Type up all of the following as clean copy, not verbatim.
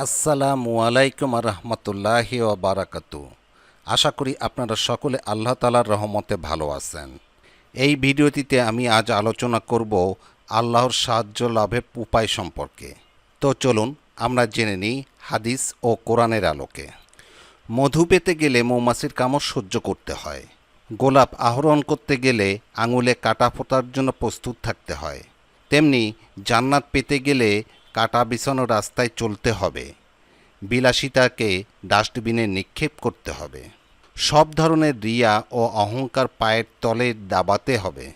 আসসালামু আলাইকুম রহমতুল্লাহি ওয়া বারাকাতু। আশা করি আপনারা সকলে আল্লাহ তাআলার রহমতে ভালো আছেন। এই ভিডিওটিতে আমি আজ আলোচনা করব আল্লাহর সাহায্য লাভের উপায় সম্পর্কে। তো চলুন আমরা জেনে নিই হাদিস ও কোরআনের আলোকে। মধু পেতে গেলে মৌমাছির কামড় সহ্য করতে হয়। গোলাপ আহরণ করতে গেলে আঙুলে কাঁটা ফোঁটার জন্য প্রস্তুত থাকতে হয়। তেমনি জান্নাত পেতে গেলে কাঁটা বিছানো রাস্তায় চলতে হবে। বিলাসিতাকে ডাস্টবিনে নিক্ষেপ করতে হবে। সব ধরনের রিয়া ও অহংকার পায়ের তলে দাবাতে হবে।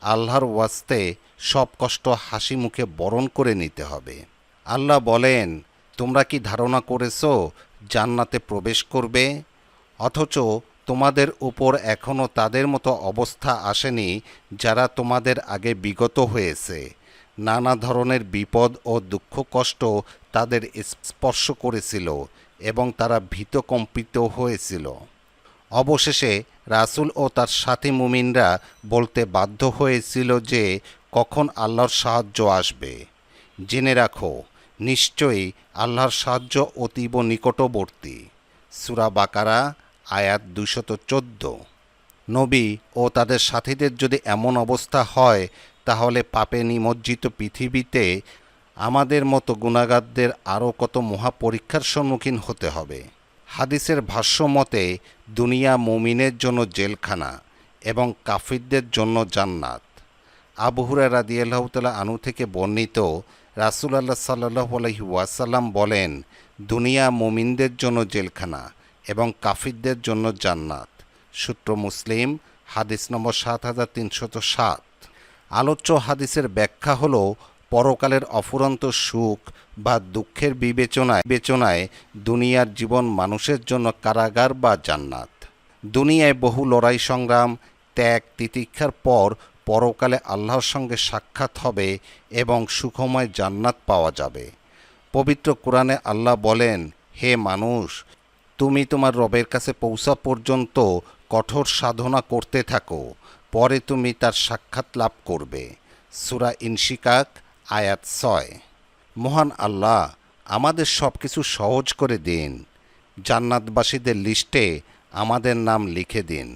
আল্লাহর ওয়াস্তে সব কষ্ট হাসি মুখে বরণ করে নিতে হবে। আল্লাহ বলেন, তোমরা কি ধারণা করেছো জান্নাতে প্রবেশ করবে, অথচ তোমাদের উপর এখনও তাদের মতো অবস্থা আসেনি যারা তোমাদের আগে বিগত হয়েছে। নানা ধরনের বিপদ ও দুঃখ কষ্ট তাদের স্পর্শ করেছিল এবং তারা ভীতকম্পিত হয়েছিল। অবশেষে রাসূল ও তার সাথী মুমিনরা বলতে বাধ্য হয়েছিল যে কখন আল্লাহর সাহায্য আসবে। জেনে রাখো, নিশ্চয়ই আল্লাহর সাহায্য অতীব নিকটবর্তী। সূরা বাকারা আয়াত 214। নবী ও তাদের সাথীদের যদি এমন অবস্থা হয়, তাহলে পাপে নিমজ্জিত পৃথিবীতে আমাদের মতো গুনাহগারদের আরও কত মহাপরীক্ষার সম্মুখীন হতে হবে। হাদিসের ভাষ্য মতে দুনিয়া মুমিনের জন্য জেলখানা এবং কাফিরদের জন্য জান্নাত। আবু হুরায়রা রাদিয়াল্লাহু তাআলা আনহু থেকে বর্ণিত, রাসূলুল্লাহ সাল্লাল্লাহু আলাইহি ওয়াসাল্লাম বলেন, দুনিয়া মুমিনদের জন্য জেলখানা এবং কাফিরদের জন্য জান্নাত। সূত্র মুসলিম, হাদিস নম্বর 7307। আলোচ্য হাদিসের ব্যাখ্যা হল, পরকালের অফুরন্ত সুখ বা দুঃখের বিবেচনায় দুনিয়ার জীবন মানুষের জন্য কারাগার বা জান্নাত। দুনিয়ায় বহু লড়াই সংগ্রাম, ত্যাগ তিতিক্ষার পর পরকালে আল্লাহর সঙ্গে সাক্ষাৎ হবে এবং সুখময় জান্নাত পাওয়া যাবে। পবিত্র কোরআনে আল্লাহ বলেন, হে মানুষ, তুমি তোমার রবের কাছে পৌঁছা পর্যন্ত কঠোর সাধনা করতে থাকো, পরে তুমি তার সাক্ষাৎ লাভ করবে। সূরা ইনশিকাক আয়াত 6। মহান আল্লাহ আমাদের সব কিছু সহজ করে দিন। জান্নাতবাসীদের লিস্টে আমাদের নাম লিখে দিন।